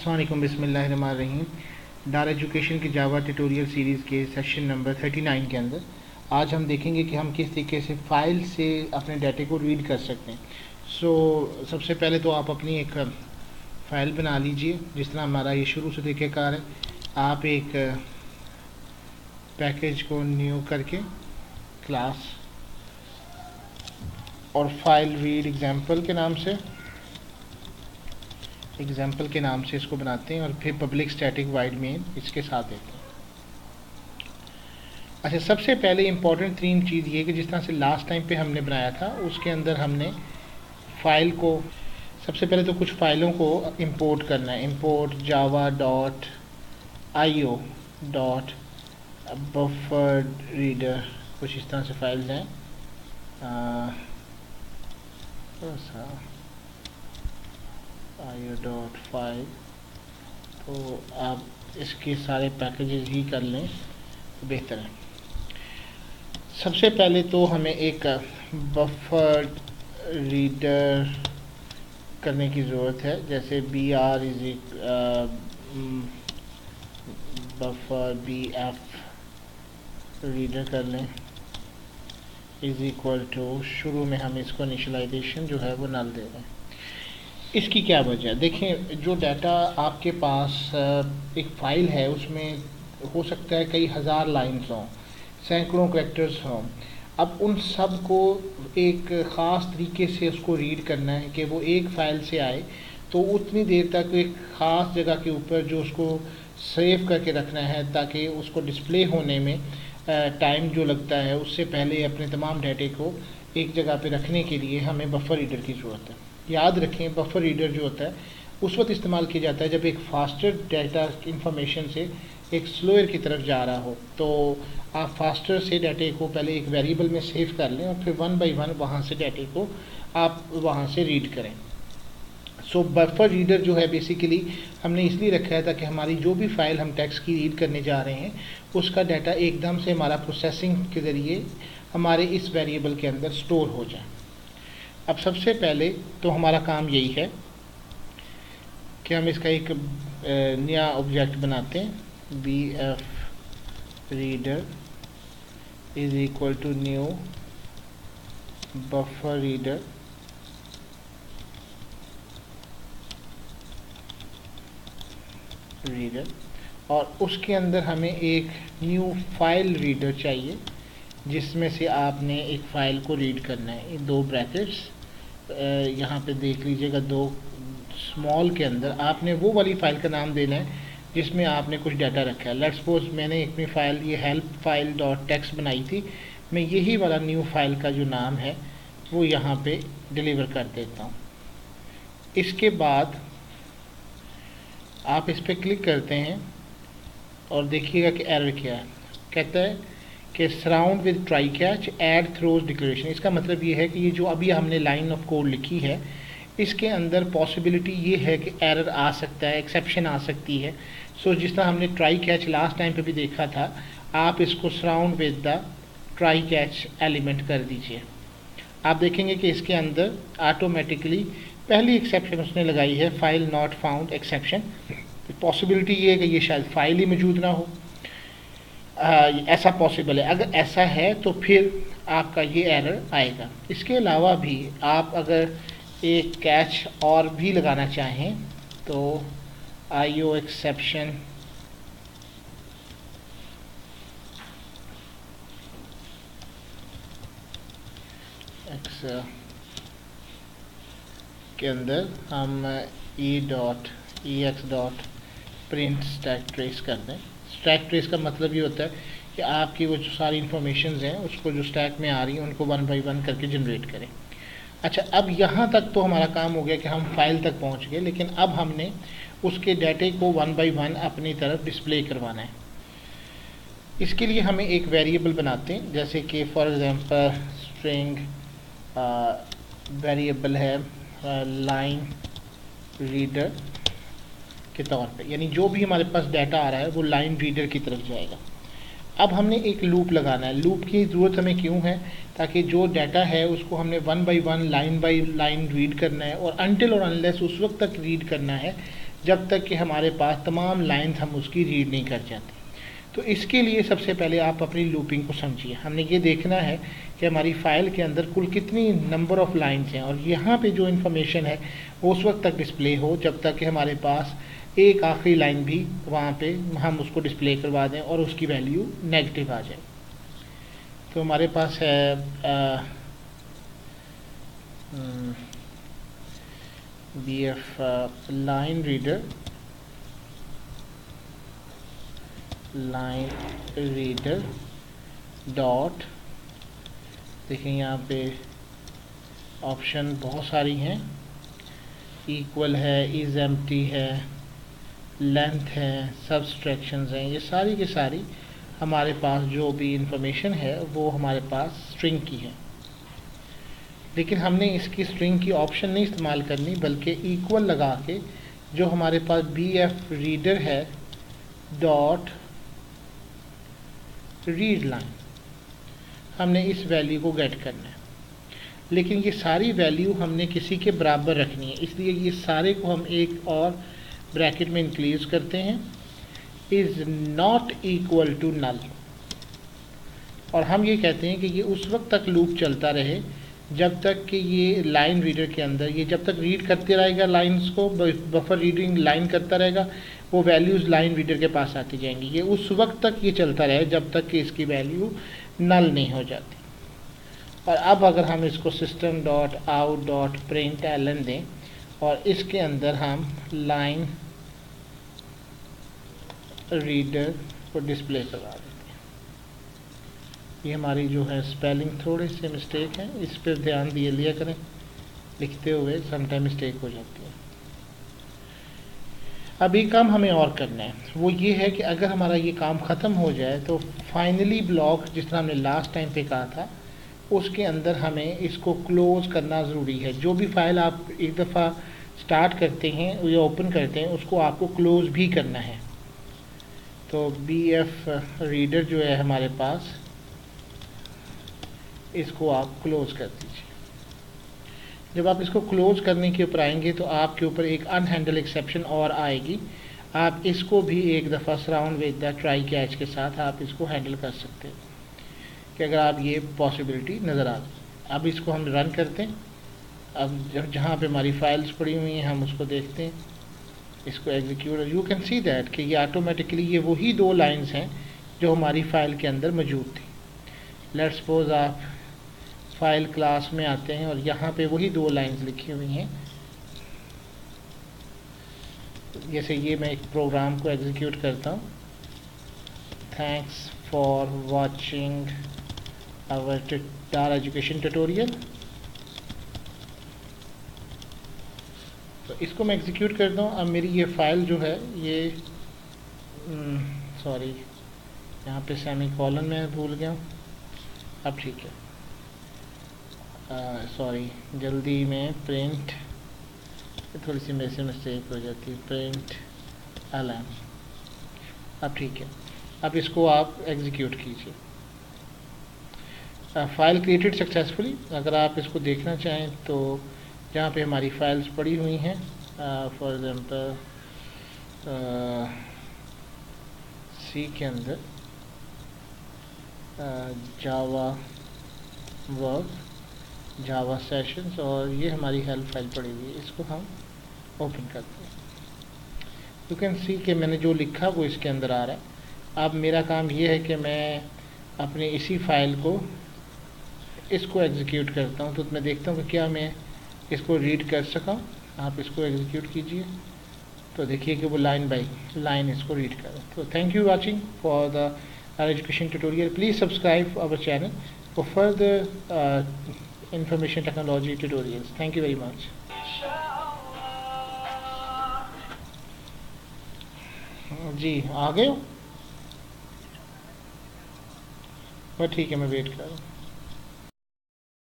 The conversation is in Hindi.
अस्सलाम वालेकुम, बिस्मिल्लाहिर्रहमानिर्रहीम। डार एजुकेशन की जावा ट्यूटोरियल सीरीज़ के सेशन नंबर 39 के अंदर आज हम देखेंगे कि हम किस तरीके से फ़ाइल से अपने डाटे को रीड कर सकते हैं। सबसे पहले तो आप अपनी एक फ़ाइल बना लीजिए। जिस तरह हमारा ये शुरू से तरीक़ेकार है, आप एक पैकेज को न्यू करके क्लास और फाइल रीड एग्जाम्पल के नाम से इसको बनाते हैं और फिर पब्लिक स्टैटिक वाइड मेन इसके साथ देते हैं। अच्छा, सबसे पहले इम्पॉर्टेंट तीन चीज़ ये कि जिस तरह से लास्ट टाइम पे हमने बनाया था उसके अंदर हमने फ़ाइल को सबसे पहले तो कुछ फ़ाइलों को इंपोर्ट करना है। Import Java dot IO dot buffer reader, कुछ इस तरह से फाइल्स हैं। IO.5, तो आप इसके सारे पैकेजेस ही कर लें तो बेहतर है। सबसे पहले तो हमें एक बफर रीडर करने की ज़रूरत है, जैसे BR बफर BF रीडर कर लें इज़ इक्वल टू, शुरू में हम इसको इनिशियलाइजेशन जो है वो नल दे रहे हैं। इसकी क्या वजह, देखें जो डाटा आपके पास एक फ़ाइल है उसमें हो सकता है कई हज़ार लाइन्स हों, सैकड़ों करैक्टर्स हों। अब उन सब को एक ख़ास तरीके से उसको रीड करना है कि वो एक फ़ाइल से आए, तो उतनी देर तक एक ख़ास जगह के ऊपर जो उसको सेव करके रखना है ताकि उसको डिस्प्ले होने में टाइम जो लगता है उससे पहले अपने तमाम डाटे को एक जगह पे रखने के लिए हमें बफर रीडर की ज़रूरत है। याद रखें, बफर रीडर जो होता है उस वक्त इस्तेमाल किया जाता है जब एक फास्टर डाटा इंफॉर्मेशन से एक स्लोअर की तरफ जा रहा हो। तो आप फास्टर से डाटे को पहले एक वेरिएबल में सेव कर लें और फिर 1 बाई 1 वहाँ से डाटे को आप वहाँ से रीड करें। बफर रीडर जो है बेसिकली हमने इसलिए रखा है ताकि हमारी जो भी फ़ाइल हम टेक्स्ट की रीड करने जा रहे हैं उसका डाटा एकदम से हमारा प्रोसेसिंग के ज़रिए हमारे इस वेरिएबल के अंदर स्टोर हो जाए। अब सबसे पहले तो हमारा काम यही है कि हम इसका एक नया ऑब्जेक्ट बनाते हैं। BF reader is equal to new buffer reader और उसके अंदर हमें एक न्यू फाइल रीडर चाहिए जिसमें से आपने एक फ़ाइल को रीड करना है। दो ब्रैकेट्स यहाँ पे देख लीजिएगा, दो स्मॉल के अंदर आपने वो वाली फ़ाइल का नाम देना है जिसमें आपने कुछ डाटा रखा है। लेट्स सपोज मैंने अपनी फ़ाइल ये हेल्प फाइल डॉट टेक्स्ट बनाई थी, मैं यही वाला न्यू फाइल का जो नाम है वो यहाँ पे डिलीवर कर देता हूँ। इसके बाद आप इस पर क्लिक करते हैं और देखिएगा कि एरर क्या है। कहता है कि surround with try catch add throws declaration. इसका मतलब ये है कि ये जो अभी हमने लाइन ऑफ कोड लिखी है इसके अंदर पॉसिबिलिटी ये है कि एरर आ सकता है, एक्सेप्शन आ सकती है। जिस तरह हमने ट्राई कैच लास्ट टाइम पे भी देखा था, आप इसको surround with the try catch element कर दीजिए। आप देखेंगे कि इसके अंदर ऑटोमेटिकली पहली एक्सेप्शन उसने लगाई है, file not found exception. Possibility ये है कि ये शायद फाइल ही मौजूद ना हो, ऐसा पॉसिबल है। अगर ऐसा है तो फिर आपका ये एरर आएगा। इसके अलावा भी आप अगर एक कैच और भी लगाना चाहें तो IO एक्सेप्शन के अंदर हम EX dot print stack trace कर दें। स्टैक ट्रेस का मतलब ये होता है कि आपकी वो जो सारी इंफॉर्मेशन हैं उसको जो स्टैक में आ रही हैं उनको 1 बाई 1 करके जनरेट करें। अच्छा, अब यहाँ तक तो हमारा काम हो गया कि हम फाइल तक पहुँच गए, लेकिन अब हमने उसके डाटे को 1 बाई 1 अपनी तरफ डिस्प्ले करवाना है। इसके लिए हमें एक वेरिएबल बनाते हैं, जैसे कि फॉर एग्जांपल स्ट्रिंग वेरिएबल है लाइन रीडर के तौर पे, यानी जो भी हमारे पास डाटा आ रहा है वो लाइन रीडर की तरफ जाएगा। अब हमने एक लूप लगाना है। लूप की ज़रूरत हमें क्यों है, ताकि जो डाटा है उसको हमने 1 by 1 line by line read करना है और अनटिल और अनलेस उस वक्त तक रीड करना है जब तक कि हमारे पास तमाम लाइंस हम उसकी रीड नहीं कर जाते। तो इसके लिए सबसे पहले आप अपनी लूपिंग को समझिए। हमने ये देखना है कि हमारी फ़ाइल के अंदर कुल कितनी नंबर ऑफ़ लाइंस हैं, और यहाँ पे जो इन्फॉर्मेशन है वो उस वक्त तक डिस्प्ले हो जब तक कि हमारे पास एक आखिरी लाइन भी वहाँ पे हम उसको डिस्प्ले करवा दें और उसकी वैल्यू नेगेटिव आ जाए। तो हमारे पास है BF line reader डॉट, देखें यहाँ पे ऑप्शन बहुत सारी हैं, इक्वल है, इज़ एम्प्टी है, लेंथ है, सब्सट्रैक्शंस हैं, ये सारी की सारी हमारे पास जो भी इंफॉर्मेशन है वो हमारे पास स्ट्रिंग की है। लेकिन हमने इसकी स्ट्रिंग की ऑप्शन नहीं इस्तेमाल करनी, बल्कि इक्वल लगा के जो हमारे पास BF रीडर है डॉट रीड लाइन, हमने इस वैल्यू को गेट करना है। लेकिन ये सारी वैल्यू हमने किसी के बराबर रखनी है, इसलिए ये सारे को हम एक और ब्रैकेट में इंक्लूड करते हैं, is not equal to null. और हम ये कहते हैं कि ये उस वक्त तक लूप चलता रहे जब तक कि ये लाइन रीडर के अंदर, ये जब तक रीड करते रहेगा लाइंस को, बफर रीडिंग लाइन करता रहेगा, वो वैल्यूज़ लाइन रीडर के पास आती जाएंगी। ये उस वक्त तक ये चलता रहे जब तक कि इसकी वैल्यू नल नहीं हो जाती। और अब अगर हम इसको system dot out dot println दें और इसके अंदर हम लाइन रीडर को डिस्प्ले करवा दें, ये हमारी जो है स्पेलिंग थोड़े से मिस्टेक है, इस पर ध्यान दिए लिया करें, लिखते हुए समटाइम मिस्टेक हो जाती है। अब एक काम हमें और करना है, वो ये है कि अगर हमारा ये काम ख़त्म हो जाए तो फाइनली ब्लॉक, जिस तरह हमने लास्ट टाइम पे कहा था, उसके अंदर हमें इसको क्लोज़ करना ज़रूरी है। जो भी फाइल आप एक दफ़ा स्टार्ट करते हैं या ओपन करते हैं उसको आपको क्लोज़ भी करना है। तो BF रीडर जो है हमारे पास, इसको आप क्लोज़ कर दीजिए। जब आप इसको क्लोज़ करने के ऊपर आएंगे तो आपके ऊपर एक अनहैंडल एक्सेप्शन और आएगी। आप इसको भी एक दफ़ा surround with the try catch के साथ आप इसको हैंडल कर सकते हैं कि अगर आप ये पॉसिबिलिटी नज़र आ जाए। अब इसको हम रन करते हैं। अब जब जहाँ पे हमारी फाइल्स पड़ी हुई हैं हम उसको देखते हैं, इसको execute, you can see that कि ये ऑटोमेटिकली ये वही 2 लाइंस हैं जो हमारी फ़ाइल के अंदर मौजूद थी। लेट्स सपोज आप फाइल क्लास में आते हैं और यहाँ पे वही 2 लाइंस लिखी हुई हैं। जैसे ये मैं एक प्रोग्राम को एग्जीक्यूट करता हूँ, थैंक्स फॉर वाचिंग आवर टार एजुकेशन ट्यूटोरियल। तो इसको मैं एग्जीक्यूट करता हूँ। अब मेरी ये फ़ाइल जो है ये सॉरी, यहाँ पे सेमी कॉलन में भूल गया हूँ। अब ठीक है, सॉरी, जल्दी में प्रिंट, थोड़ी सी मेरे से मिस्टेक हो जाती है, प्रिंट एलन। अब ठीक है, अब इसको आप एग्जीक्यूट कीजिए। File created successfully. अगर आप इसको देखना चाहें तो जहाँ पे हमारी फाइल्स पड़ी हुई हैं, फॉर एग्ज़ाम्पल सी के अंदर जावा वर्क, जावा सेशंस, और ये हमारी हेल्प फाइल पड़ी हुई है, इसको हम ओपन करते हैं। यू कैन सी कि मैंने जो लिखा वो इसके अंदर आ रहा है। अब मेरा काम ये है कि मैं अपने इसी फाइल को, इसको एग्जीक्यूट करता हूँ, तो मैं देखता हूँ कि क्या मैं इसको रीड कर सका। आप इसको एग्जीक्यूट कीजिए तो देखिए कि वो लाइन बाई लाइन इसको रीड कर रहा है। तो thank you watching for the education tutorial. Please subscribe our channel for further information technology tutorials. Thank you very much. जी आ गए हो? बस ठीक है, मैं वेट कर रहा हूँ।